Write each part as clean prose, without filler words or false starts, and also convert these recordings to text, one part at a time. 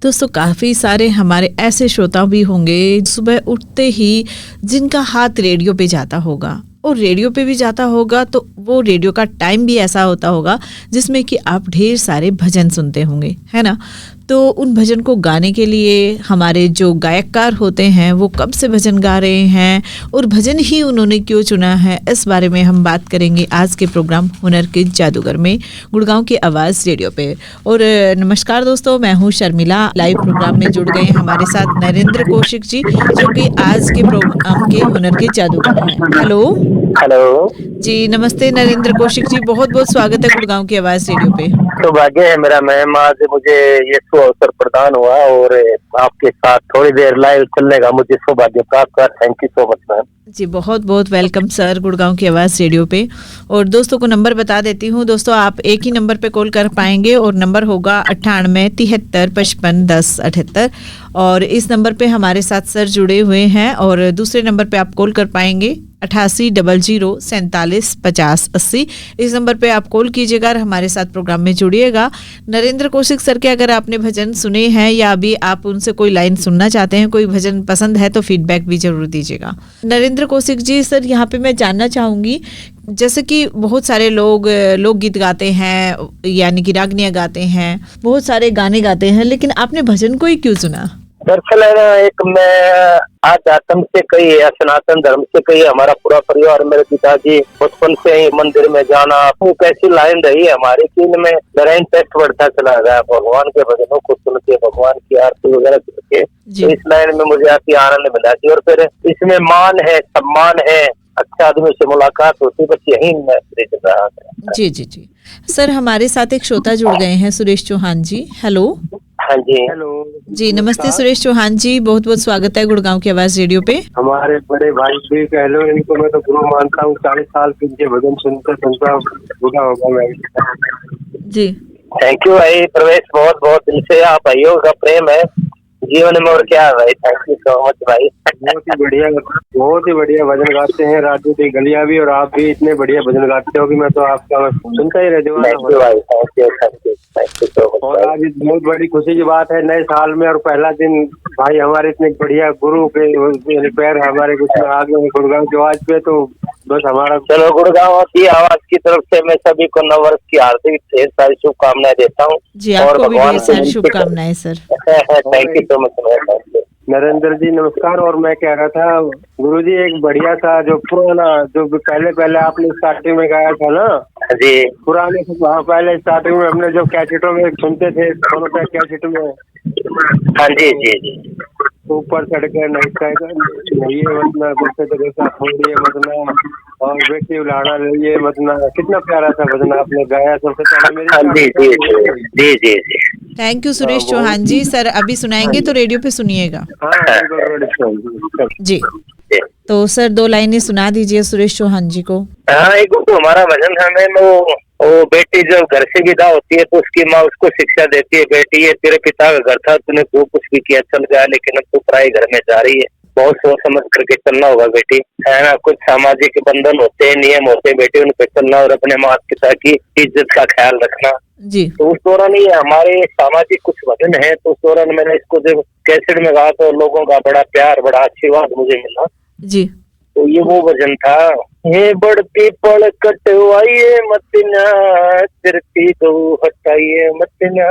दोस्तों काफ़ी सारे हमारे ऐसे श्रोता भी होंगे सुबह उठते ही जिनका हाथ रेडियो पे जाता होगा, और रेडियो पे भी जाता होगा तो वो रेडियो का टाइम भी ऐसा होता होगा जिसमें कि आप ढेर सारे भजन सुनते होंगे, है ना। तो उन भजन को गाने के लिए हमारे जो गायककार होते हैं वो कब से भजन गा रहे हैं और भजन ही उन्होंने क्यों चुना है, इस बारे में हम बात करेंगे आज के प्रोग्राम हुनर के जादूगर में, गुड़गांव की आवाज़ रेडियो पे। और नमस्कार दोस्तों, मैं हूँ शर्मिला। लाइव प्रोग्राम में जुड़ गए हैं हमारे साथ नरेंद्र कौशिक जी, जो कि आज के प्रोग्राम के हुनर के जादूगर हैं। हेलो जी, नमस्ते नरेंद्र कौशिक जी, बहुत बहुत स्वागत है गुड़गांव की आवाज़ रेडियो पे। सौभाग्य है मेरा मैम, आज मुझे ये अवसर प्रदान हुआ और आपके साथ थोड़ी देर लाइव चलने का मुझे सौभाग्य प्राप्त हुआ। Thank you so much ma'am. जी बहुत बहुत वेलकम सर गुड़गांव की आवाज़ रेडियो पे। और दोस्तों को नंबर बता देती हूँ। दोस्तों आप एक ही नंबर पे कॉल कर पाएंगे और नंबर होगा 98 73 55 10 78। और इस नंबर पे हमारे साथ सर जुड़े हुए हैं। और दूसरे नंबर पे आप कॉल कर पाएंगे 88 00 47 50 80। इस नंबर पे आप कॉल कीजिएगा और हमारे साथ प्रोग्राम में जुड़िएगा। नरेंद्र कौशिक सर के अगर आपने भजन सुने हैं या अभी आप उनसे कोई लाइन सुनना चाहते हैं, कोई भजन पसंद है तो फीडबैक भी जरूर दीजिएगा। नरेंद्र कौशिक जी, सर यहाँ पे मैं जानना चाहूँगी, जैसे कि बहुत सारे लोग लोकगीत गाते हैं, यानी कि रागनियाँ गाते हैं, बहुत सारे गाने गाते हैं, लेकिन आपने भजन को ही क्यों चुना? दरअसल है ना, एक मैं आध्यात्म से कही है, सनातन धर्म से कही, हमारा पूरा परिवार, मेरे पिताजी बचपन से ही मंदिर में जाना, एक ऐसी लाइन रही है हमारी कि इनमें मेरा इंटरेस्ट बढ़ता चला गया भगवान के भजनों को सुन के, भगवान की आरती वगैरह सुन के। तो इस लाइन में मुझे आती आनंद मिला थी। और फिर इसमें मान है, सम्मान है, अच्छा आदमी से मुलाकात होती, बस यही मैं रहा था। जी जी जी सर, हमारे साथ एक श्रोता जुड़ गए हैं, सुरेश चौहान जी। हेलो। हाँ जी, हेलो जी नमस्ते सुरेश चौहान जी, बहुत बहुत स्वागत है गुड़गांव की आवाज़ रेडियो पे। हमारे बड़े भाई भी कह लो, इनको मैं तो गुरु मानता हूँ। 40 साल के इनके भजन सुनता बुरा होगा मैं। जी थैंक यू भाई प्रवेश, बहुत बहुत दिल से आप भाइयों का प्रेम है जीवन में, और क्या है भाई। थैंक यू सो मच भाई। बहुत ही बढ़िया भजन गाते हैं राजू की गलिया भी, और आप भी इतने बढ़िया भजन गाते हो कि मैं तो आपका सुनता ही रह जाऊंगा। थैंक यू भाई, थैंक यू सो मच। और आज बहुत बड़ी खुशी की बात है नए साल में, और पहला दिन भाई हमारे इतने बढ़िया गुरु के पैर हमारे कुछ में आ गए गुड़गांव की आवाज पे, तो बस हमारा। चलो, गुड़गांव की आवाज की तरफ से मैं सभी को नववर्ष की हार्दिक ढेर सारी शुभकामनाएं देता हूँ। जी आपको भी ढेर सारी शुभकामनाएं sir. Thank you so much Narendra ji नमस्कार। और मैं कह रहा था गुरुजी, एक बढ़िया सा जो पुराना, जो पहले आपने स्टार्टिंग में गाया था ना जी, पुराने, हाँ पहले स्टार्टिंग में हमने जो कैसेटों में सुनते थे, कैसेट में। हाँ जी जी जी। ऊपर चढ़ के नहीं मतना, दूसरे जगह का छोड़िए मतना, और बेटी उलाड़ा लिए मतना। कितना प्यारा सा भजन आपने गाया सबसे पहले मेरे। हाँ जी जी जी जी जी। Thank you Suresh Chauhan ji. Sir अभी सुनाएंगे तो रेडियो पे सुनिएगा। जी तो सर 2 लाइनें सुना दीजिए सुरेश चौहान जी को। हाँ, एक तो हमारा भजन है, वो बेटी जब घर से विदा होती है तो उसकी माँ उसको शिक्षा देती है, बेटी ये तेरे पिता का घर था, तूने जो कुछ भी किया चल गया, लेकिन अब तू पराई घर में जा रही है, बहुत सोच समझ करके चलना होगा बेटी, है ना। कुछ सामाजिक बंधन होते हैं, नियम होते हैं बेटी, उन पे चलना और अपने माता पिता की इज्जत का ख्याल रखना जी। तो उस दौरान ये हमारे सामाजिक कुछ भजन है, तो उस दौरान मैंने इसको जब कैसेट में गाया तो लोगों का बड़ा प्यार, बड़ा आशीर्वाद मुझे मिला जी। तो ये वो भजन था। ये बढ़ती पड़ कटवाइए मतना, चिरती दो हटाइए मतना,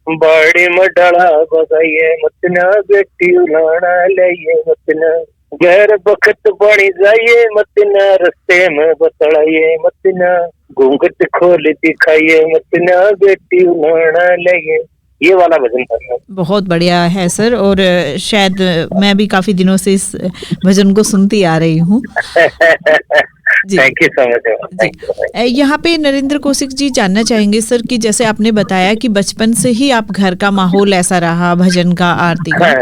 बाड़ी में डला बगाइए मतना, बेटी उलाना लाइए मतना, गैर बखत बनी जाइए मतना, रस्ते में बतलाइए मतना, घूंघट खोल दिखाइए मतना, बेटी उलाना लाइए। ये वाला भजन था। बहुत बढ़िया है सर, और शायद मैं भी काफी दिनों से इस भजन को सुनती आ रही हूँ। Thank you so much. यहाँ पे नरेंद्र कौशिक जी जानना चाहेंगे सर कि जैसे आपने बताया कि बचपन से ही आप घर का माहौल ऐसा रहा भजन का, आरती का,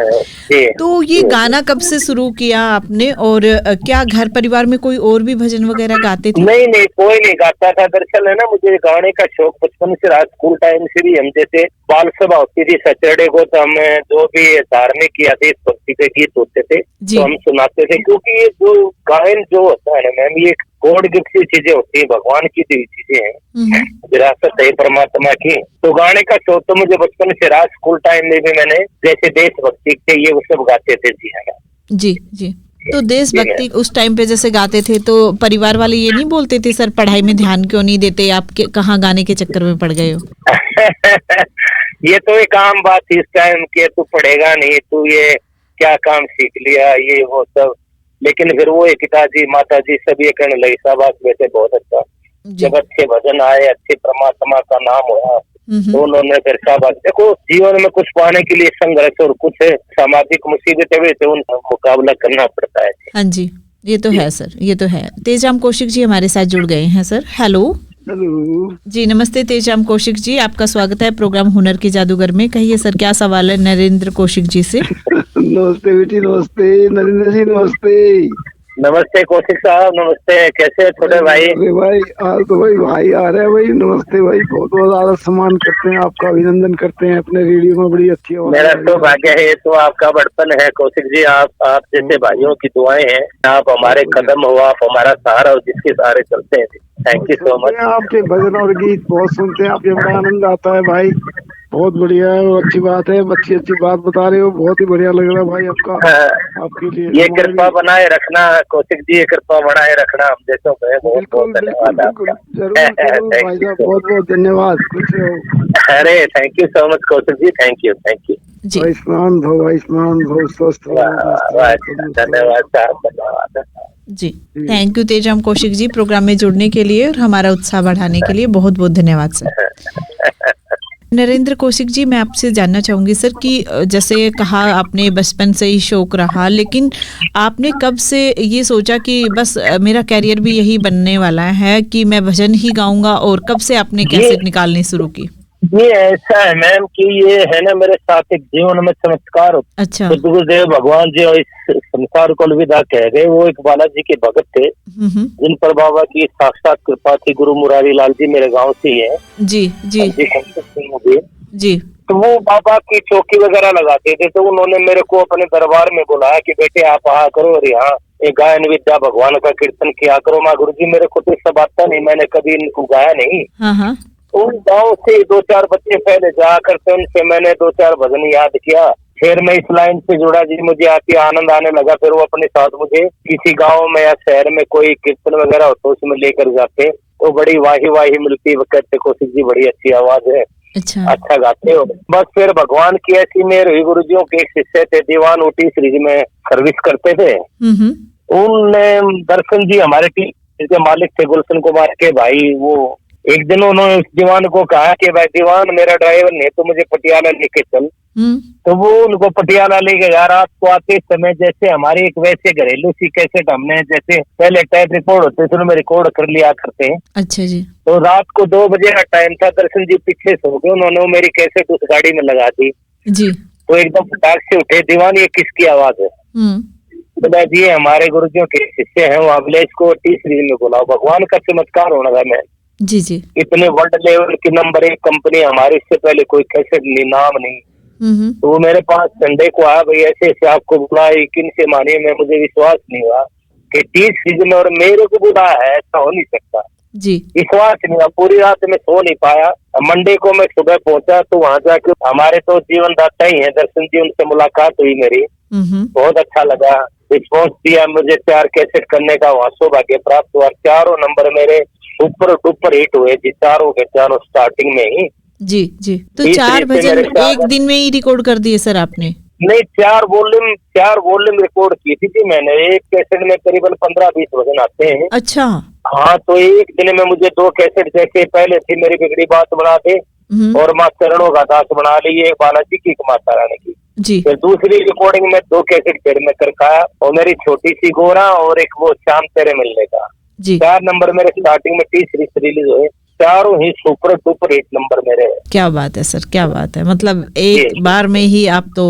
तो ये गाना कब से शुरू किया आपने, और क्या घर परिवार में कोई और भी भजन वगैरह गाते थे? नहीं, कोई नहीं गाता था। दरअसल है ना, मुझे गाने का शौक बचपन से रहा, स्कूल टाइम से भी हम जैसे बाल सभा होती थी सैटरडे को, तो हमें जो भी धार्मिक या देशभक्ति के गीत होते थे जी। तो हम सुनाते थे, क्योंकि ये जो गायन जो होता है ना मैम, ये गॉड गिफ्ट की चीजें होती है, भगवान की दी चीजें हैं, विरासत है परमात्मा की। तो गाने का शौक तो मुझे बचपन से रहा। स्कूल टाइम में भी मैंने जैसे देशभक्ति के ये वो सब गाते थे। जी है ना। जी जी। तो देशभक्ति उस टाइम पे जैसे गाते थे तो परिवार वाले ये नहीं बोलते थे सर पढ़ाई में ध्यान क्यों नहीं देते, आप कहाँ गाने के चक्कर में पड़ गए हो? ये तो एक आम बात थी इस टाइम के, तू पढ़ेगा नहीं, तू ये क्या काम सीख लिया, ये वो सब। लेकिन फिर वो पिताजी माता जी सब ये कहने लगे शाबाश बेटे बहुत अच्छा। जब अच्छे भजन आए, अच्छे परमात्मा का नाम हुआ, तो उन्होंने फिर शाबाश। देखो जीवन में कुछ पाने के लिए संघर्ष और कुछ सामाजिक मुसीबतें भी तो उनका मुकाबला करना पड़ता है। हाँ जी, ये तो है सर, ये तो है। तेजाम कौशिक जी हमारे साथ जुड़ गए हैं सर। हेलो जी, नमस्ते तेजाम कौशिक जी, आपका स्वागत है प्रोग्राम हुनर के जादूगर में। कहिए सर क्या सवाल है नरेंद्र कौशिक जी से? नमस्ते बेटी, नमस्ते नरेंद्र जी, नमस्ते। नमस्ते कौशिक साहब, नमस्ते। कैसे है छोटे भाई? अरे भाई आज तो भाई आ रहे हैं भाई। नमस्ते भाई, बहुत बहुत आदर सम्मान करते हैं, आपका अभिनंदन करते हैं। अपने रेडियो में बड़ी अच्छी आवाज। मेरा सौभाग्य है, तो आपका बड़पन है कौशिक जी। आप जैसे भाइयों की दुआएं हैं, आप हमारे कदम हो, आप हमारा सहारा हो, जिसके सहारे चलते हैं। Thank you so much. आपके भजन और गीत बहुत सुनते हैं, आपके बड़ा आनंद आता है भाई। बहुत बढ़िया है, वो अच्छी बात है, अच्छी अच्छी बात बता रहे हो, बहुत ही बढ़िया लग रहा है भाई आपका। आपके लिए ये कृपा बनाए रखना कौशिक जी, ये कृपा बनाए रखना हम जैसों पे। बहुत बहुत धन्यवाद आपका। जरूर भाई साहब, बहुत बहुत धन्यवाद। कुछ अरे thank you so much Kaushik ji, thank you जी। आयुष्मान भव, आयुष्मान भव, स्वस्थ धन्यवाद साहब, धन्यवाद जी। Thank you Tejam Kaushik ji programme में जुड़ने के लिए और हमारा उत्साह बढ़ाने के लिए बहुत बहुत धन्यवाद सर। नरेंद्र कौशिक जी, मैं आपसे जानना चाहूंगी सर कि जैसे कहा आपने बचपन से ही शौक रहा, लेकिन आपने कब से ये सोचा कि बस मेरा कैरियर भी यही बनने वाला है कि मैं भजन ही गाऊंगा, और कब से आपने कैसेट निकालनी शुरू की? ये ऐसा है मैम कि ये है ना मेरे साथ एक जीवन में चमत्कार होता। अच्छा। तो गुरुदेव भगवान जी और इस संसार को अलविदा कह गए। वो एक बालाजी के भगत थे जिन पर बाबा की साक्षात कृपा थी। गुरु मुरारी लाल जी मेरे गांव से ही है। जी जी जी। तो वो बाबा की चौकी वगैरह लगाते थे, तो उन्होंने मेरे को अपने दरबार में बुलाया कि बेटे आप आया करो और यहाँ एक गायन विद्या भगवान का कीर्तन किया करो। माँ गुरु जी मेरे को तो सब आता नहीं, मैंने कभी इनको गाया नहीं। हाँ। उन गाँव से 2-4 बच्चे पहले जाया करते, उनसे मैंने 2-4 भजन याद किया। फिर मैं इस लाइन से जुड़ा जी, मुझे आती आनंद आने लगा। फिर वो अपने साथ मुझे किसी गांव में या शहर में कोई कीर्तन वगैरह होता उसमें लेकर जाते, तो बड़ी वाही मिलती। वो कहते कौशिक जी बड़ी अच्छी आवाज है, अच्छा गाते हो। बस फिर भगवान की ऐसी मेरे हुई। गुरुजियों के एक शिष्य थे दीवान ऊटी सीरीज में सर्विस करते थे। उनने दर्शन जी हमारे टीम के मालिक थे गुलशन कुमार के भाई। वो एक दिन उन्होंने उस दीवान को कहा कि भाई दीवान मेरा ड्राइवर नहीं तो मुझे पटियाला लेके चल। तो वो उनको पटियाला लेके गया। रात को आते समय जैसे हमारी एक वैसे घरेलू सी कैसेट हमने जैसे पहले टाइप रिकॉर्ड होते थे उनमें रिकॉर्ड कर लिया करते हैं। अच्छा जी। तो रात को 2 बजे का टाइम था, दर्शन जी पीछे सो गए। उन्होंने मेरी कैसेट उस गाड़ी में लगा दी जी। तो एकदम फटाक से उठे, दीवान ये किसकी आवाज है? बोला जी हमारे गुरुजियों के शिष्य हैं, वो अगले इसको 30 सीरीज में बुलाओ। भगवान का चमत्कार होना था। मैं जी जी। इतने वर्ल्ड लेवल की नंबर 1 कंपनी हमारे, इससे पहले कोई कैसेट नहीं, नाम नहीं। तो वो मेरे पास संडे को आया, भाई ऐसे ऐसे आपको बुलाया, किन से मानिए। मैं मुझे विश्वास नहीं हुआ कि 30 सीजन और मेरे को बुलाया है, ऐसा हो नहीं सकता जी। विश्वास नहीं हुआ। पूरी रात में सो नहीं पाया। मंडे को मैं सुबह पहुंचा तो वहां जाके हमारे तो जीवनदाता ही है दर्शन जी, उनसे मुलाकात हुई मेरी। बहुत अच्छा लगा, रिस्पॉन्स दिया मुझे। 4 कैसेट करने का वहाँ सौभाग्य प्राप्त हुआ। 4 नंबर मेरे सुपर हिट हुए जी, चारों के चारों स्टार्टिंग में ही। जी जी। तो 4 भजन एक दिन में ही रिकॉर्ड कर दिए सर आपने? नहीं, 4 वॉल्यूम रिकॉर्ड की थी मैंने। एक कैसेट में करीबन 15-20 भजन आते हैं। अच्छा। हाँ, तो एक दिन में मुझे 2 कैसेट, जैसे पहले थी मेरी बिगड़ी बात बना दे और माँ चरणों का दास बना ली, ये बालाजी की माता रानी की जी। फिर दूसरी रिकॉर्डिंग में 2 कैसेट फिर में कर खाया, और मेरी छोटी सी गोरा और एक वो शाम तेरे मिलने का जी। 4 नंबर मेरे स्टार्टिंग में 30 सीरीज रिलीज हुए। चारों ही सुपर डुपर हिट नंबर मेरे। क्या बात है सर, क्या बात है। मतलब एक बार में ही आप तो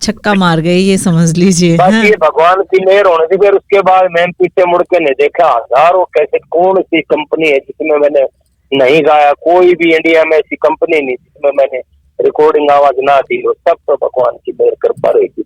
छक्का मार गए, ये समझ लीजिए। बस ये भगवान की मेहर होने थी। फिर उसके बाद मैंने पीछे मुड़ के नहीं देखा। हजारों कैसेट, कौन सी कंपनी है जिसमें मैंने नहीं गाया? कोई भी इंडिया में ऐसी कंपनी नहीं जिसमें मैंने रिकॉर्डिंग आवाज ना दी हो, सब तो भगवान की मेहर कृपा रहेगी।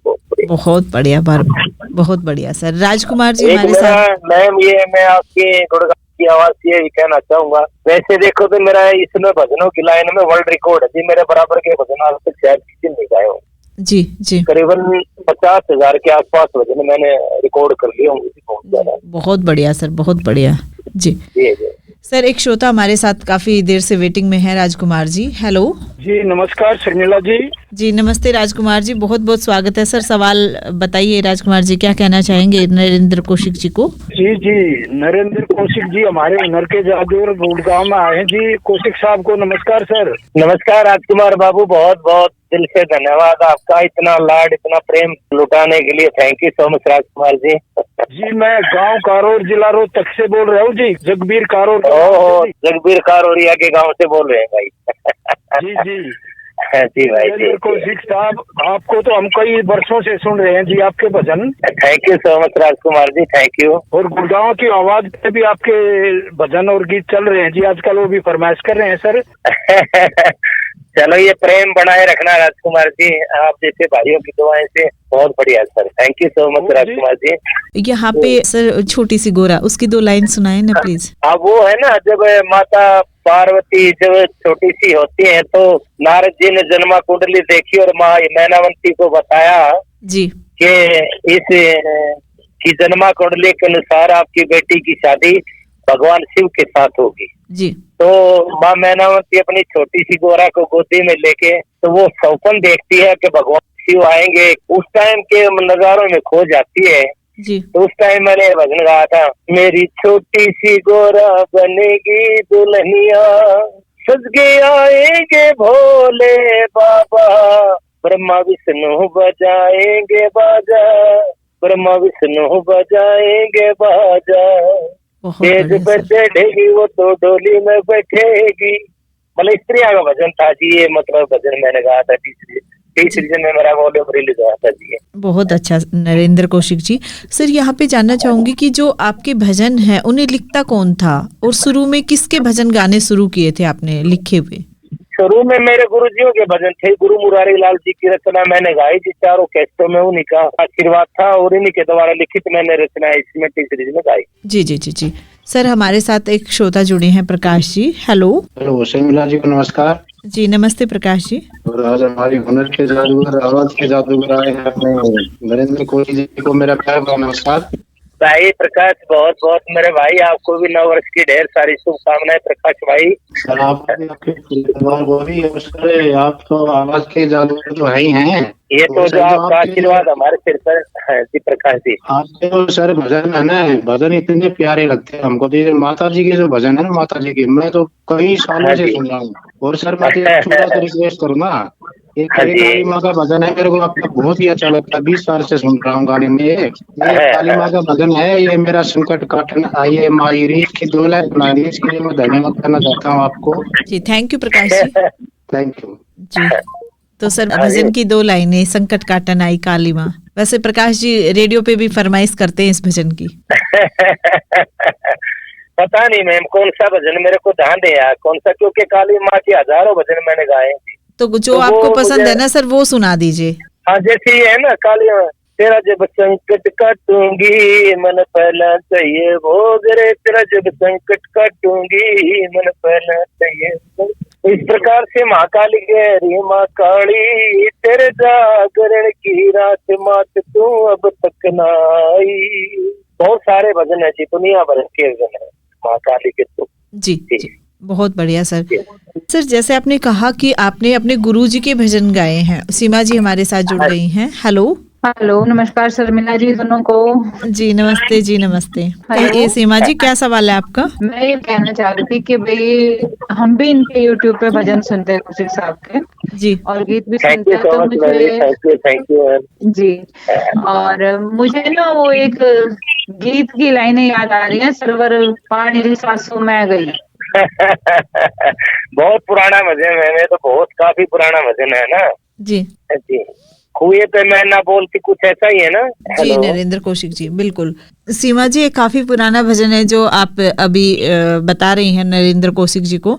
बहुत बढ़िया बहुत बढ़िया सर। राजकुमार जी एक हमारे मेरा साथ। मैम ये मैं आपके गुणगान की आवाज से ये कहना चाहूंगा, वैसे देखो तो मेरा इसमें भजनों की लाइन में वर्ल्ड रिकॉर्ड है जी, मेरे बराबर के भजन आज तक शायद किसी ने नहीं गाए हो। जी जी करीबन 50,000 के आसपास भजन मैंने रिकॉर्ड कर लिए होंगे। बहुत ज्यादा। बहुत बढ़िया सर, बहुत बढ़िया जी। जी जी सर एक श्रोता हमारे साथ काफी देर से वेटिंग में है, राजकुमार जी। हेलो जी नमस्कार शर्मिला जी। जी नमस्ते राजकुमार जी, बहुत बहुत स्वागत है सर। सवाल बताइए राजकुमार जी, क्या कहना चाहेंगे नरेंद्र कौशिक जी को? जी जी नरेंद्र कौशिक जी हमारे हुनर के जादूगर गुड़गांव में आए हैं जी। कौशिक साहब को नमस्कार सर। नमस्कार राजकुमार बाबू, बहुत बहुत दिल से धन्यवाद आपका, इतना लाड इतना प्रेम लुटाने के लिए। Thank you so much Rajkumar जी। जी मैं गांव कारोर जिला रोहतक से बोल रहा हूँ जी, जगबीर कारोर। ओह जगबीर कारोरिया के गांव से बोल रहे हैं भाई। जी जी जी भाई जी। नरेंद्र कौशिक साहब आपको तो हम कई वर्षों से सुन रहे हैं जी आपके भजन। Thank you so much Rajkumar ji, thank you. और गुड़गांव की आवाज पे भी आपके भजन और गीत चल रहे हैं जी आजकल, वो भी फरमाइश कर रहे हैं सर। चलो ये प्रेम बनाए रखना राजकुमार जी, आप जैसे भाइयों की दुआएं से बहुत बढ़िया sir. Thank you so much Rajkumar ji. यहाँ पे सर छोटी सी गोरा, उसकी 2 लाइन सुनाए ना प्लीज। अब वो है ना, जब माता पार्वती जब छोटी सी होती है तो नारद जी ने जन्मा कुंडली देखी और माँ मैनावंती को बताया जी कि इस की जन्मा कुंडली के अनुसार आपकी बेटी की शादी भगवान शिव के साथ होगी जी। तो माँ मैनावती अपनी छोटी सी गोरा को गोदी में लेके तो वो सपन देखती है कि भगवान शिव आएंगे। उस टाइम के नजारों में खो जाती है जी। तो उस टाइम मैंने भजन गाया था, मेरी छोटी सी गोरा बनेगी दुल्हनिया, सज के आएंगे भोले बाबा, ब्रह्मा विष्णु बजाएंगे बाजा, ब्रह्मा विष्णु बजाएंगे बाजा, तेज पर चढ़ेगी वो तो डोली में बैठेगी। मतलब इस तरह का भजन था जी ये, मतलब भजन मैंने गाया था तीसरी दिन में मेरा वॉल्यूम रिलीज हुआ था जी। बहुत अच्छा नरेंद्र कौशिक जी। सर यहाँ पे जानना चाहूंगी कि जो आपके भजन हैं उन्हें लिखता कौन था और शुरू में किसके भजन गाने शुरू किए थे आपने लिखे हुए? शुरू में मेरे गुरुजियों के भजन थे, गुरु मुरारी लाल जी की रचना मैंने गाई जी, चारों कैसेटों में उन्हीं का आशीर्वाद था और इन्हीं के द्वारा लिखित मैंने रचना इसमें तीसरी में गाई। जी जी जी जी। सर हमारे साथ एक श्रोता जुड़े हैं, प्रकाश जी। हेलो हेलो शर्मिला जी को नमस्कार। जी नमस्ते प्रकाश जी। और आज हमारी हुनर के जादूगर आवाज के जादूगर आए हैं अपने नरेंद्र कौशिक जी को मेरा प्यार भरा नमस्कार। भाई प्रकाश बहुत बहुत मेरे भाई, आपको भी 9 वर्ष की ढेर सारी शुभकामनाएं प्रकाश भाई। सर आपके परिवार को भी सर, आप तो आवाज के जादूगर तो है ही हैं। ये तो जो आपका आशीर्वाद हमारे सिर पर है जी प्रकाश जी। आपके तो सर भजन है ना, भजन इतने प्यारे लगते हैं हमको। तो माता जी के जो भजन है ना, माता जी की मैं तो कई सालों से सुन रहा हूँ। और सर मैं छोटा सा रिक्वेस्ट करूंगा, एक काली माँ का भजन है मेरे को आपका बहुत ही अच्छा लगता है, 20 साल से सुन रहा हूँ गाड़ी में। ये काली माँ का भजन है, ये मेरा संकट काटन आइए माई रीत की 2 लाइन बना दी, इसके लिए मैं धन्यवाद करना चाहता हूँ आपको जी। Thank you Prakash ji. Thank you जी। तो सर भजन की 2 लाइनें, संकट काटन आई काली माँ। वैसे प्रकाश जी रेडियो पे भी फरमाइश करते हैं इस भजन की। पता नहीं मैम कौन सा भजन मेरे को ध्यान दे यार, कौन सा, क्योंकि काली माँ के हजारों भजन मैंने गाए हैं। तो जो आपको पसंद है ना सर वो सुना दीजिए। हाँ जैसे ये है ना, काली तेरा जब संकट काटूंगी मन पहला चाहिए भोग रे, तेरा जब संकट काटूंगी मन पहला चाहिए। इस प्रकार से माँ काली गहरी माँ काली, तेरे जागरण की रात मात तू अब तक ना आई। बहुत सारे भजन है जी, दुनिया भर के भजन है माँ काली के। तो जी बहुत बढ़िया सर। सर जैसे आपने कहा कि आपने अपने गुरुजी के भजन गाए हैं, सीमा जी हमारे साथ जुड़ गई हैं। हेलो हेलो नमस्कार शर्मिला जी दोनों को। जी नमस्ते जी नमस्ते। कहिए सीमा जी क्या सवाल है आपका? मैं ये कहना चाह रही थी कि भाई हम भी इनके YouTube पे भजन सुनते हैं कौशिक साहब के जी, और गीत भी सुनते हैं, तो मुझे थैंक यू जी। और मुझे ना वो एक गीत की लाइनें याद आ रही है, सरवर पानी सासू मैं गई। बहुत पुराना भजन है, तो बहुत काफी पुराना भजन है ना जी जी। कुएं पे मैं ना बोलती, कुछ ऐसा ही है ना जी। नरेंद्र कौशिक जी बिल्कुल। सीमा जी एक काफी पुराना भजन है जो आप अभी बता रही हैं नरेंद्र कौशिक जी को,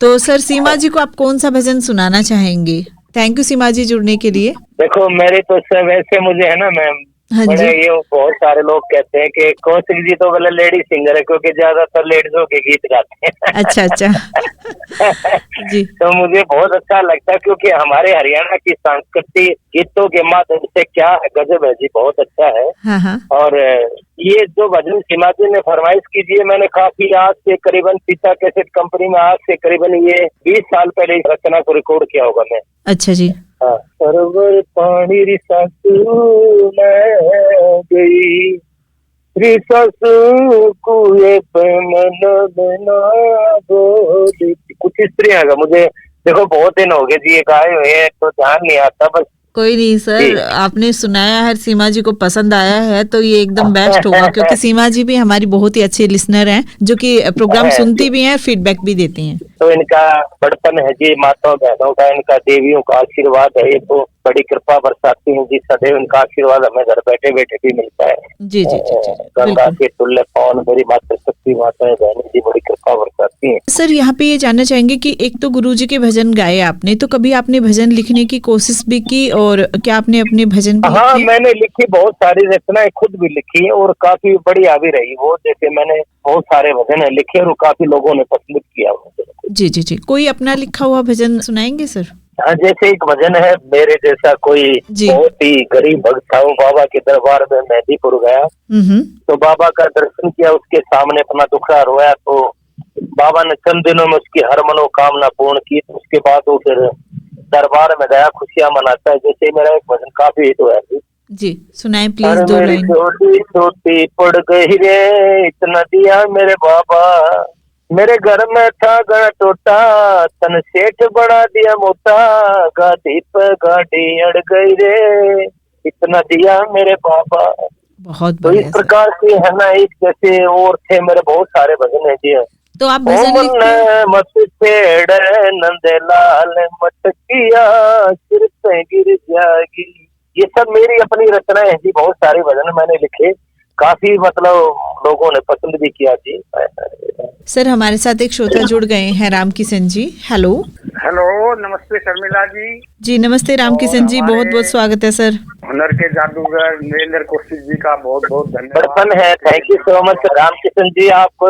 तो सर सीमा जी को आप कौन सा भजन सुनाना चाहेंगे? थैंक यू सीमा जी जुड़ने के लिए। देखो मेरे तो सब वैसे मुझे है ना मैम, हाँ बड़े जी। ये बहुत सारे लोग कहते हैं कि कौशिक जी तो बोले लेडी सिंगर है, क्योंकि ज्यादातर लेडीजों के गीत गाते हैं। अच्छा अच्छा जी। तो मुझे बहुत अच्छा लगता है, क्योंकि हमारे हरियाणा की सांस्कृतिक गीतों के माध्यम से क्या है, गजब है जी, बहुत अच्छा है। हाँ हाँ। और ये जो भजन सीमा जी ने फरमाइश कीजिए, मैंने काफी आज से करीबन सीता कैसेट कंपनी में आज से करीबन ये 20 साल पहले इस रचना को रिकॉर्ड किया होगा मैं। अच्छा जी। हाँ। सरवर पानी रिसासू मैं गई, रिसासू कुएं पे मन बना बोली। कुछ इस तरह है, मुझे देखो बहुत दिन हो गए जी ये गाए हुए हैं तो ध्यान नहीं आता, बस कोई नहीं सर, आपने सुनाया है, सीमा जी को पसंद आया है तो ये एकदम बेस्ट होगा, क्योंकि सीमा जी भी हमारी बहुत ही अच्छी लिसनर हैं, जो कि प्रोग्राम सुनती भी हैं, फीडबैक भी देती हैं। तो इनका बड़पन है जी, माताओं बहनों का, इनका देवियों का आशीर्वाद है, ये तो बड़ी कृपा बरसाती हैं जी, सदैव इनका आशीर्वाद हमें घर बैठे बैठे भी मिलता है। जी जी जी, जी गंगा के तुल्य पवन मेरी माता शक्ति माता बहनी जी बड़ी कृपा बरसाती हैं। सर यहाँ पे ये जानना चाहेंगे कि एक तो गुरुजी के भजन गाए आपने, तो कभी आपने भजन लिखने की कोशिश भी की, और क्या आपने अपने भजन भी हाँ लिखे? मैंने लिखी, बहुत सारी रचनाएं खुद भी लिखी है और काफी बढ़िया भी रही वो। जैसे मैंने बहुत सारे भजन लिखे और काफी लोगों ने पसंद किया। जी जी जी, कोई अपना लिखा हुआ भजन सुनाएंगे सर? हाँ, जैसे एक भजन है, मेरे जैसा कोई बहुत ही गरीब भक्त था, वो बाबा के दरबार में मेहंदीपुर गया, तो बाबा का दर्शन किया, उसके सामने अपना दुखड़ा रोया, तो बाबा ने चंद दिनों में उसकी हर मनोकामना पूर्ण की। तो उसके बाद वो फिर दरबार में गया, खुशियां मनाता है। जैसे मेरा एक भजन काफी हिट हुआ है जी, सुनाए प्लीज दो लाइन। छोटी छोटी पड़ गई रे इतना दिया मेरे बाबा, मेरे घर में था गड़ा टोटा, तन सेठ बना दिया मोटा, गाड़ी पे गाड़ी अड़ गई रे इतना दिया मेरे बाबा। बहुत तो इस प्रकार से है ना, एक जैसे और थे मेरे बहुत सारे भजन है जी। तो आप भजन लिखते हैं? मत छेड़ नंदलाल मटकिया सिर पे गिर जाएगी, ये सब मेरी अपनी रचनाएं हैं जी। बहुत सारे भजन मैंने लिखे, काफी मतलब लोगों ने पसंद भी किया जी। सर हमारे साथ एक श्रोता जुड़ गए हैं, राम किशन जी। हेलो हेलो, नमस्ते शर्मिला जी। जी नमस्ते राम किशन जी, बहुत बहुत स्वागत है सर। हुनर के जादूगर नरेंद्र कौशिक जी का बहुत बहुत धन्यवाद। बड़पन है, thank you so much Ram Kishan ji, आपको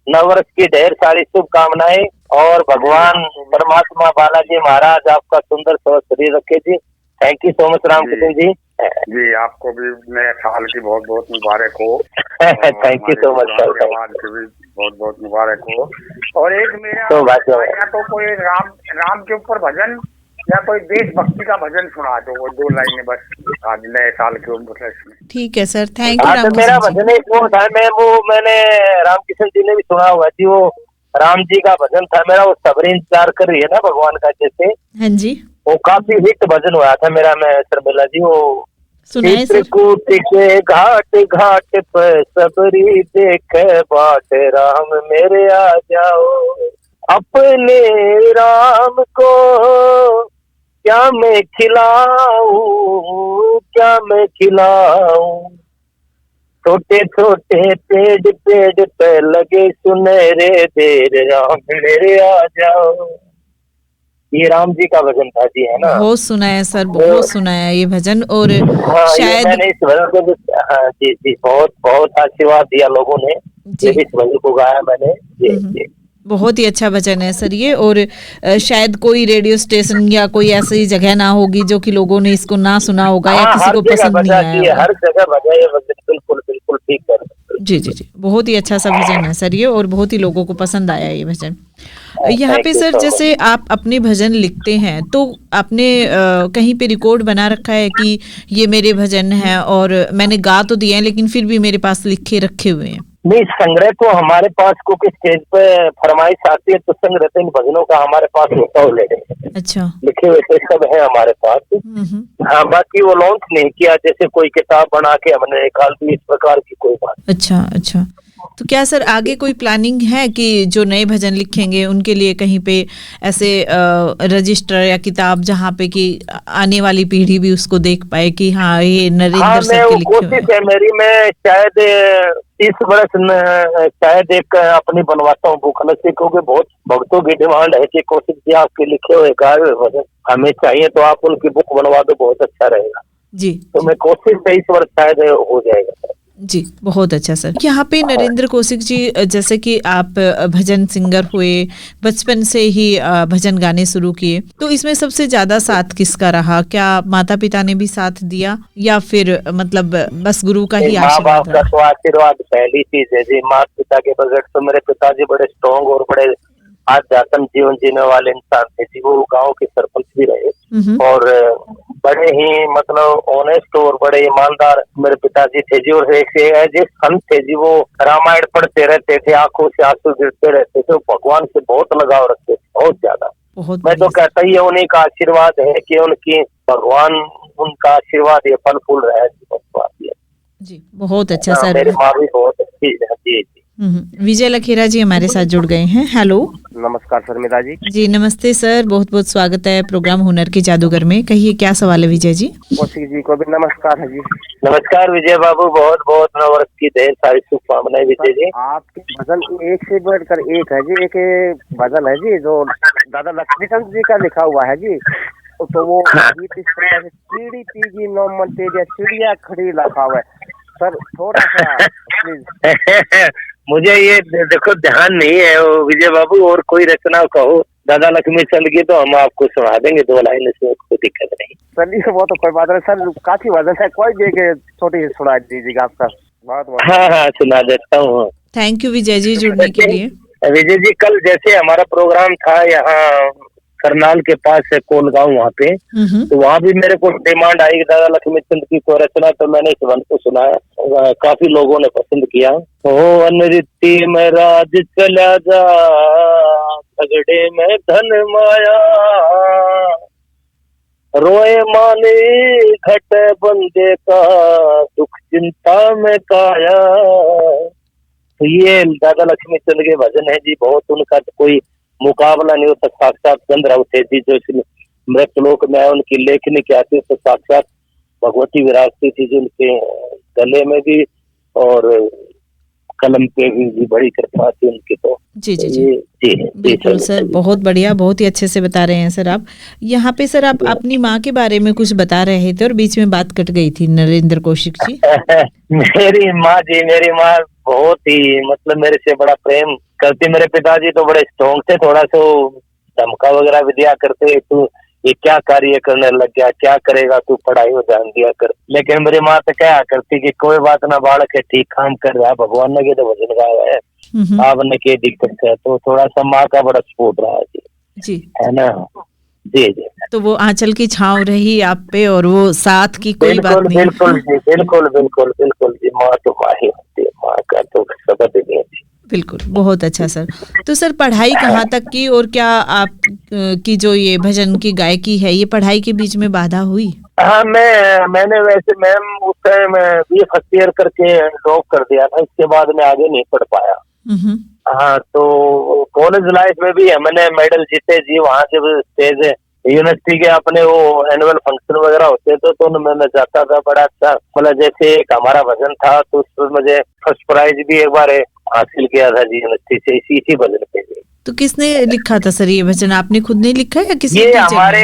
नववर्ष की ढेर सारी शुभकामनाएं, और भगवान परमात्मा बालाजी महाराज आपका सुंदर स्वस्थ शरीर रखे जी। Thank you so much Ram Kishan ji. जी आपको भी नए साल की बहुत बहुत मुबारक हो। Thank you so much sir, बहुत बहुत मुबारक हो। और एक मेरा तो बात या तो कोई राम के ऊपर भजन या कोई देशभक्ति का भजन सुना दो, वो 2 लाइनें बस आज नए साल के ऊपर। ठीक है सर, थैंक यू राम तो मेरा किशन जी। भजन एक वो था, मैंने राम किशन जी ने भी सुना हुआ जी, वो राम जी का भजन था मेरा, वो सब्र इंतजार कर रही है ना भगवान का, जैसे हाँ जी, वो काफी हिट भजन हुआ था मेरा। मैं शर्मिला जी वो सुनाए सर। चित्रकूट के घाट घाट पर सबरी देख बाट, राम मेरे आ जाओ, अपने राम को क्या मैं खिलाऊं, क्या मैं खिलाऊं, छोटे छोटे पेड़ पेड़ पे लगे सुनहरे देर, राम मेरे आ जाओ। ये राम जी का भजन था जी, है ना? बहुत सुना है सर, बहुत सुना है ये भजन। और हाँ, शायद मैंने इस भजन को हाँ जी जी, बहुत बहुत आशीर्वाद दिया लोगों ने, इस भजन को गाया मैंने जी जी। बहुत ही अच्छा भजन है सर ये। और शायद कोई रेडियो स्टेशन या कोई ऐसी जगह ना होगी जो कि लोगों ने इसको ना सुना होगा, या किसी को पसंद नहीं आया। हर जगह बजा ये भजन, बिल्कुल बिल्कुल ठीक है जी जी जी, बहुत ही अच्छा सा भजन है सर ये, और बहुत ही लोगों को पसंद आया ये भजन। यहाँ पे सर जैसे आप अपने भजन लिखते हैं, तो आपने कहीं पे रिकॉर्ड बना रखा है कि ये मेरे भजन हैं और मैंने गा तो दिए हैं लेकिन फिर भी मेरे पास लिखे रखे हुए हैं? नहीं, संग्रह तो हमारे पास को किस स्टेज पे फरमाइश आती है तो संग्रह तो इन भजनों का हमारे पास होता है। अच्छा, लिखे हुए तो सब है हमारे पास। हाँ, बाकी वो लॉन्च नहीं किया, जैसे कोई किताब बना के हमने निकाल दी, इस प्रकार की कोई बात। अच्छा अच्छा, तो क्या सर आगे कोई प्लानिंग है कि जो नए भजन लिखेंगे उनके लिए कहीं पे ऐसे रजिस्टर या किताब जहाँ पे कि आने वाली पीढ़ी भी उसको देख पाए कि हाँ ये नरेंद्र सर के लिखे हुए हैं? कोशिश है मेरी, मैं शायद इस वर्ष शायद एक अपनी बनवाता हूँ बुक अलग से, क्योंकि बहुत भक्तों की डिमांड है कि कौशिक जी आपके लिखे हुए गाए हुए भजन हमें चाहिए, तो आप उनकी बुक बनवा दो, बहुत अच्छा रहेगा जी। तो मैं कोशिश से इस वर्ष शायद हो जाएगा। जी बहुत अच्छा सर। यहाँ पे नरेंद्र कौशिक जी, जैसे कि आप भजन सिंगर हुए, बचपन से ही भजन गाने शुरू किए, तो इसमें सबसे ज्यादा साथ किसका रहा? क्या माता पिता ने भी साथ दिया या फिर मतलब बस गुरु का ही माँ आशीर्वाद बाप का तो आशीर्वाद पहली चीज है जी। माता पिता के बगैर तो मेरे पिताजी बड़े स्ट्रॉन्ग और बड़े आध्यात्म जीवन जीने वाले इंसान थे जी। वो गाँव के सरपंच भी रहे और बड़े ही मतलब ऑनेस्ट और बड़े ईमानदार मेरे पिताजी थे जी। और एक जिस संत थे जी, वो रामायण पढ़ते रहते थे, आंखों से आंसू गिरते रहते थे, भगवान से बहुत लगाव रखते थे, बहुत ज्यादा। मैं तो कहता ही उन्हीं का आशीर्वाद है कि उनकी भगवान उनका आशीर्वाद ये फल फूल रहा है जी। बहुत अच्छा सर। मेरी माँ भी बहुत अच्छी है जी। विजय लखेरा जी हमारे साथ जुड़ गए हैं। हेलो, नमस्कार शर्मिला जी। जी नमस्ते सर, बहुत बहुत स्वागत है प्रोग्राम हुनर के जादूगर में। कहिए क्या सवाल है विजय जी? कौशिक जी को भी नमस्कार है जी। नमस्कार विजय बाबू, बहुत बहुत नववर्ष की ढेर सारी शुभकामनाएं विजय जी। आपके भजन एक से बढ़कर एक है जी। एक भजन है जी जो दादा लक्ष्मीचंद जी का लिखा हुआ है जी, तो वो गीत इस प्रकार से, चिड़ी पीगी नौ मन तेज चिड़िया खड़ी लिखा हुआ है सर, थोड़ा सा प्लीज। मुझे ये देखो ध्यान नहीं है विजय बाबू, और कोई रचना कहो दादा लक्ष्मी चंद की तो हम आपको सुना देंगे 2 लाइन, इसमें कोई दिक्कत नहीं। चलिए वो तो कोई बात नहीं सर, काफी वजन है, कोई देखे छोटी सी सुना दीजिएगा आपका। बहुत हाँ सुना देता हूँ। थैंक यू विजय जी जुड़ने के लिए। विजय जी कल जैसे हमारा प्रोग्राम था यहाँ करनाल के पास है कोलगांव, वहाँ पे तो वहाँ भी मेरे को डिमांड आई दादा लक्ष्मीचंद की कोई रचना, तो मैंने इस वन को सुनाया, काफी लोगों ने पसंद किया। हो अनृति में राज चला जा, झगड़े में धन माया, रोए माने घट बंदे का, दुख चिंता में काया। तो ये दादा लक्ष्मीचंद के भजन है जी। बहुत उनका तो कोई मुकाबला नहीं होता। साक्षात चंद्र थे जी जो मृतलोक में उनकी लेखनी क्या थी, तो साक्षात भगवती विराजती थी जी उनके गले में भी और कलम पे भी बड़ी कृपा थी उनकी। तो जी जी जी जी बिल्कुल सर, बहुत बढ़िया, बहुत ही अच्छे से बता रहे हैं सर आप। यहाँ पे सर आप अपनी माँ के बारे में कुछ बता रहे थे और बीच में बात कट गई थी नरेंद्र कौशिक जी। मेरी माँ जी, मेरी माँ बहुत ही मतलब मेरे से बड़ा प्रेम करती। मेरे पिताजी तो बड़े स्ट्रॉन्ग थे, थोड़ा सा धमका वगैरह भी दिया करते, तू ये क्या कार्य करने लग गया, क्या करेगा तू, पढ़ाई में ध्यान दिया कर। लेकिन मेरी माँ तो क्या करती कि कोई बात ना, बालक है ठीक काम कर रहा है, भगवान ने के तो भजन गाया है, आपने क्या दिक्कत है। तो थोड़ा सा माँ का बड़ा सपोर्ट रहा जी, है ना। जी जी, तो वो आंचल की छांव रही आप पे और वो साथ की कोई बात नहीं। बिल्कुल जी, बिल्कुल बिल्कुल बिल्कुल जी। माँ तो माँ ही होती है, माँ का तो शब्द नहीं है। बिल्कुल, बहुत अच्छा सर। तो सर पढ़ाई कहाँ तक की और क्या आप की जो ये भजन की गायकी है, ये पढ़ाई के बीच में बाधा हुई? हाँ मैंने वैसे मैम उस टाइम BA फर्स्ट ईयर करके ड्रॉप कर दिया था, इसके बाद मैं आगे नहीं पढ़ पाया। हाँ तो कॉलेज लाइफ में भी मैंने मेडल जीते जी। वहाँ जब स्टेज यूनिवर्सिटी के अपने वो एनुअल फंक्शन वगैरह होते थे तो उनमें मैं जाता था, बड़ा अच्छा। मतलब जैसे एक हमारा भजन था तो उसमें मुझे फर्स्ट प्राइज भी एक बार हासिल किया था जी यूनिवर्सिटी से, इसी भजन पे। तो किसने लिखा था सर ये भजन? आपने खुद ने लिखा या किसी? ये हमारे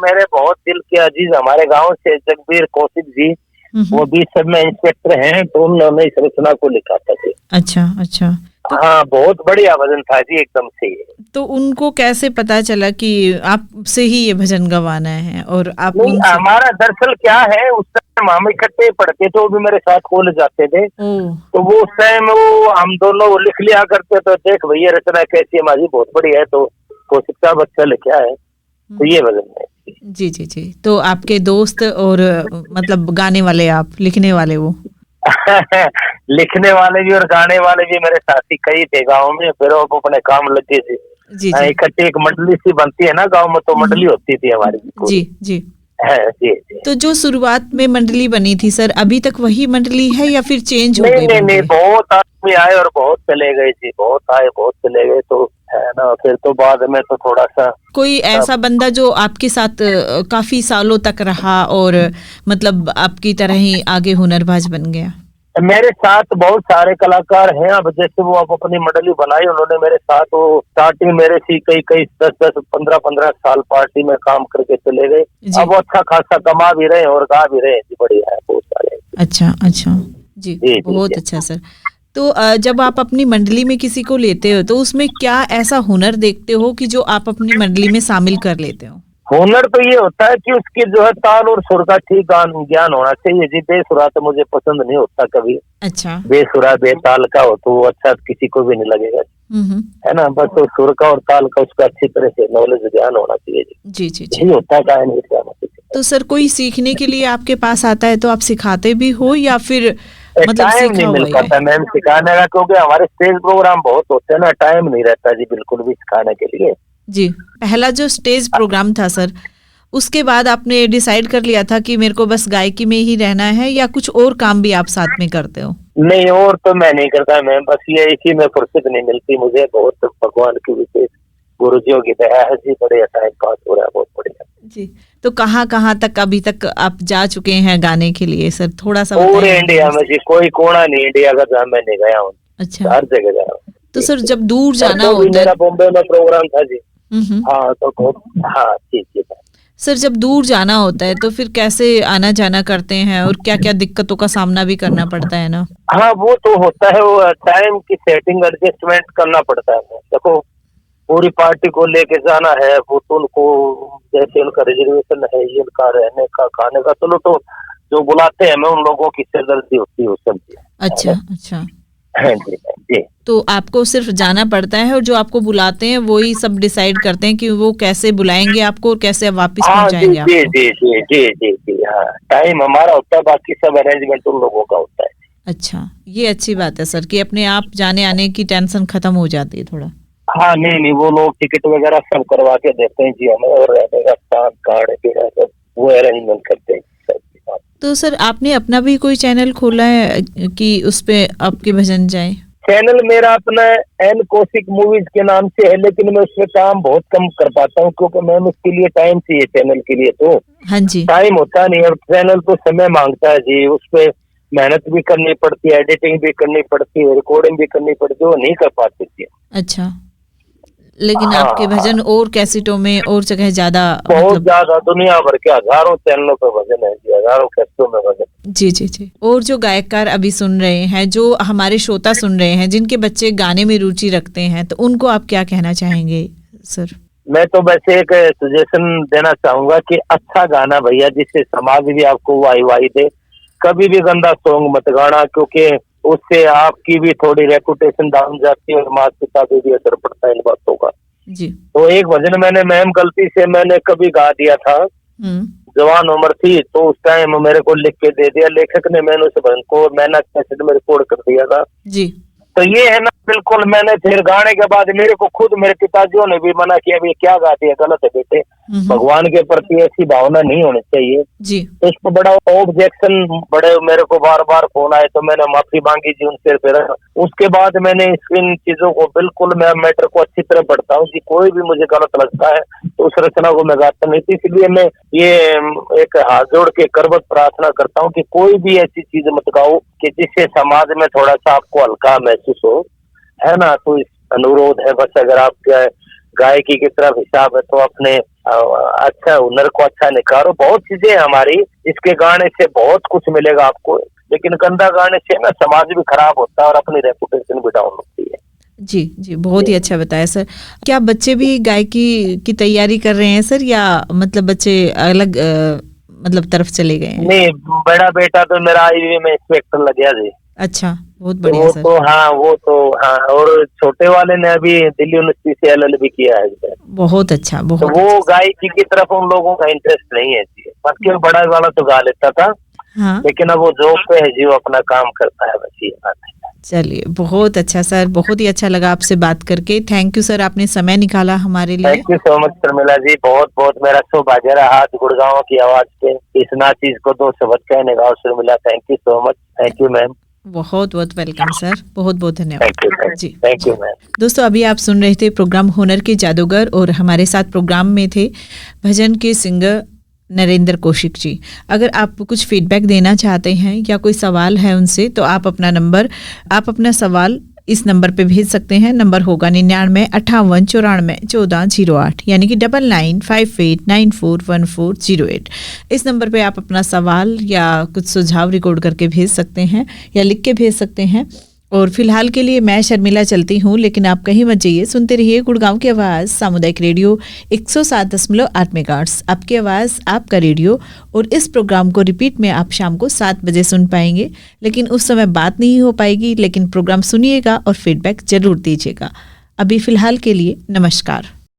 मेरे बहुत दिल के अजीज हमारे गाँव से जगबीर कौशिक जी, वो 20 सब में इंस्पेक्टर हैं, तो उन्होंने इस रचना को लिखा था जी। अच्छा अच्छा। तो हाँ बहुत बढ़िया भजन था जी, एकदम से। तो उनको कैसे पता चला कि आपसे ही ये भजन गवाना है? और आप हमारा दरअसल क्या है, उस टाइम हम इकट्ठे पढ़ते थे, वो भी मेरे साथ कॉलेज जाते थे, तो वो उस टाइम वो हम दोनों लिख लिया करते, तो देख भैया रचना कैसी है हमारी, बहुत बढ़िया है, तो कौशिक साहब अच्छा लिखा है, तो ये भजन है। जी जी जी। तो आपके दोस्त और मतलब गाने वाले आप, लिखने वाले वो? लिखने वाले भी और गाने वाले भी मेरे साथी कई थे गांव में, फिर वो अपने काम लगे थे। इकट्ठी एक मंडली सी बनती है ना गांव में, तो मंडली होती थी हमारी। जी जी जी। तो जो शुरुआत में मंडली बनी थी सर, अभी तक वही मंडली है या फिर चेंज हो गई? नहीं, बहुत आदमी आए और बहुत चले गए जी, बहुत आए बहुत चले गए, तो है ना। फिर तो बाद में तो थोड़ा सा कोई ऐसा बंदा जो आपके साथ काफी सालों तक रहा और मतलब आपकी तरह ही आगे हुनरबाज बन गया? मेरे साथ बहुत सारे कलाकार हैं। अब जैसे वो अब अपनी मंडली बनाई उन्होंने मेरे साथ, वो स्टार्टिंग मेरे से कई 10-15 साल पार्टी में काम करके चले गए। अब वो अच्छा खासा कमा भी रहे और गा भी रहे जी, बढ़िया है बहुत सारे। अच्छा अच्छा जी, बहुत अच्छा सर। तो जब आप अपनी मंडली में किसी को लेते हो तो उसमें क्या ऐसा हुनर देखते हो कि जो आप अपनी मंडली में शामिल कर लेते हो? हुनर तो ये होता है कि उसकी जो है ताल और सुर का ठीक ज्ञान होना चाहिए जी। बेसुरा तो मुझे पसंद नहीं होता कभी। अच्छा। बेसुरा बेताल का हो तो वो अच्छा किसी को भी नहीं लगेगा, है ना। बस तो सुर का और ताल का उसका अच्छी तरह से नॉलेज ज्ञान होना चाहिए जी। जी यही होता है गायन विद्या। तो सर कोई सीखने के लिए आपके पास आता है तो आप सिखाते भी हो या फिर मतलब टाइम नहीं मिल पाता मैम सिखाने का, क्योंकि हमारे स्टेज प्रोग्राम बहुत होते हैं ना, टाइम नहीं रहता जी बिल्कुल भी सिखाने के लिए। जी, पहला जो स्टेज प्रोग्राम था सर, उसके बाद आपने डिसाइड कर लिया था कि मेरे को बस गायकी में ही रहना है या कुछ और काम भी आप साथ में करते हो? नहीं, और तो मैं नहीं करता मैम, बस ये इसी में फुर्सत नहीं मिलती मुझे। बहुत भगवान की विशेष गुरुजियों की दया है जी, बढ़िया टाइम पास हो रहा है, बहुत बढ़िया जी। तो कहाँ तक अभी तक आप जा चुके हैं गाने के लिए सर, थोड़ा सा पूरे इंडिया में जी, कोई कोना नहीं इंडिया का जहाँ मैं नहीं गया हूँ। अच्छा, हर जगह गया हूँ। तो सर जब दूर जाना होता है, मेरा बॉम्बे में प्रोग्राम था जी। हाँ तो हाँ ठीक। सर जब दूर जाना होता है तो फिर कैसे आना जाना करते हैं और क्या क्या दिक्कतों का सामना भी करना पड़ता है ना? हाँ वो तो होता है, वो टाइम की सेटिंग एडजस्टमेंट करना पड़ता है। देखो पूरी पार्टी को लेके जाना है, वो तो उनको जैसे उनका रिजर्वेशन है, ये उनका रहने का खाने का, चलो तो जो बुलाते हैं मैं उन लोगों की सिरदर्दी होती है उस सब की। अच्छा अच्छा हाँ जी। तो आपको सिर्फ जाना पड़ता है और जो आपको बुलाते हैं वो ही सब डिसाइड करते हैं कि वो कैसे बुलाएंगे आपको और कैसे वापस पहुंचाएंगे आपको? जी हाँ, टाइम हमारा होता है, बाकी सब अरेंजमेंट उन लोगों का होता है। अच्छा, ये अच्छी बात है सर कि अपने आप जाने आने की टेंशन खत्म हो जाती है थोड़ा। हाँ नहीं, वो लोग टिकट वगैरह सब करवा के देते हैं जी हमें, और रहने का स्थान कार्ड वगैरह सब वो अरेंजमेंट करते हैं। तो सर आपने अपना भी कोई चैनल खोला है कि उस पे आपके भजन जाए? चैनल मेरा अपना एन कौशिक मूवीज के नाम से है, लेकिन मैं उसमें काम बहुत कम कर पाता हूँ क्योंकि मैम उसके लिए टाइम चाहिए चैनल के लिए, तो हाँ जी टाइम होता नहीं है। चैनल तो समय मांगता है जी, उस पे मेहनत भी करनी पड़ती है, एडिटिंग भी करनी पड़ती है, रिकॉर्डिंग भी करनी पड़ती है, वो नहीं कर पाते थे। अच्छा, लेकिन आपके भजन और कैसेटों में और जगह ज्यादा बहुत ज्यादा दुनिया भर के हजारों चैनलों पे भजन है जी, हजारों कैसेटों में भजन। जी। और जो गायकार अभी सुन रहे हैं, जो हमारे श्रोता सुन रहे हैं, जिनके बच्चे गाने में रुचि रखते हैं, तो उनको आप क्या कहना चाहेंगे सर? मैं तो वैसे एक सजेशन देना चाहूंगा कि अच्छा गाना भैया, जिससे समाज भी आपको वाही दे। कभी भी गंदा सॉन्ग मत गाना, क्योंकि उससे आपकी भी थोड़ी रेपुटेशन डाउन जाती है और माता पिता पे भी असर पड़ता है इन बातों का जी। तो एक भजन मैम गलती से मैंने कभी गा दिया था, जवान उम्र थी, तो उस टाइम मेरे को लिख के दे दिया लेखक ने, मैंने उस भजन को मैंने कैसेट में रिकॉर्ड कर दिया था जी। तो ये है ना, बिल्कुल मैंने फिर गाने के बाद मेरे को खुद मेरे पिताजियों ने भी मना किया, ये क्या गाती है, गलत है बेटे, भगवान के प्रति ऐसी भावना नहीं होनी चाहिए जी। तो इस पर बड़ा ऑब्जेक्शन, बड़े मेरे को बार बार फोन आए, तो मैंने माफी मांगी जी उनसे। फिर उसके बाद मैंने इन चीजों को बिल्कुल, मैं मैटर को अच्छी तरह पढ़ता हूँ जी, कोई भी मुझे गलत लगता है तो उस रचना को मैं गाता नहीं थी। इसलिए मैं ये एक हाथ जोड़ के करबत प्रार्थना करता हूँ कि कोई भी ऐसी चीज मत गाओ कि जिससे समाज में थोड़ा सा आपको हल्का महसूस हो, है ना। तो इस अनुरोध है बस, अगर आप गायकी की तरफ हिसाब है तो अपने अच्छा हुनर को अच्छा निखारो। बहुत चीजें हमारी इसके गाने से बहुत कुछ मिलेगा आपको, लेकिन गंदा गाने से ना समाज भी खराब होता है और अपनी रेपुटेशन भी डाउन होती है। जी, बहुत ही अच्छा बताया सर। क्या बच्चे भी गायकी की तैयारी कर रहे हैं सर, या मतलब बच्चे अलग मतलब तरफ चले गए हैं? नहीं, बड़ा बेटा तो मेरा आईवी में इंस्पेक्टर लग गया जी। अच्छा, बहुत बढ़िया सर। वो तो हाँ, और छोटे वाले ने अभी दिल्ली यूनिवर्सिटी से LLB किया है। बहुत अच्छा, बहुत तो वो गायकी की तरफ उन लोगों का इंटरेस्ट नहीं है जी, बाकी बड़ा वाला तो गा लेता था। हाँ। लेकिन अब वो जॉब पे है जी, वो अपना काम करता है, बस ये बात है। चलिए, बहुत अच्छा सर, बहुत ही अच्छा लगा आपसे बात करके। थैंक यू सर, आपने समय निकाला हमारे लिए। Thank you so much Sharmila ji, बहुत बहुत मेरा सौभाग्य रहा आज गुड़गांव की आवाज पे इस ना चीज को 2 शब्द कहने का अवसर मिला। Thank you so much. Thank you ma'am. बहुत बहुत वेलकम सर, बहुत बहुत धन्यवाद जी। Thank you ma'am. दोस्तों, अभी आप सुन रहे थे प्रोग्राम हुनर के जादूगर और हमारे साथ प्रोग्राम में थे भजन के सिंगर नरेंद्र कौशिक जी। अगर आप कुछ फीडबैक देना चाहते हैं या कोई सवाल है उनसे, तो आप अपना सवाल इस नंबर पे भेज सकते हैं। नंबर होगा 9958941408, यानी कि 9958941408। इस नंबर पे आप अपना सवाल या कुछ सुझाव रिकॉर्ड करके भेज सकते हैं या लिख के भेज सकते हैं। और फिलहाल के लिए मैं शर्मिला चलती हूँ, लेकिन आप कहीं मत जाइए, सुनते रहिए गुड़गांव की आवाज़ सामुदायिक रेडियो 107.8 मेगाहर्ट्ज़, आपकी आवाज़ आपका रेडियो। और इस प्रोग्राम को रिपीट में आप शाम को 7 बजे सुन पाएंगे, लेकिन उस समय बात नहीं हो पाएगी, लेकिन प्रोग्राम सुनिएगा और फीडबैक जरूर दीजिएगा। अभी फ़िलहाल के लिए नमस्कार।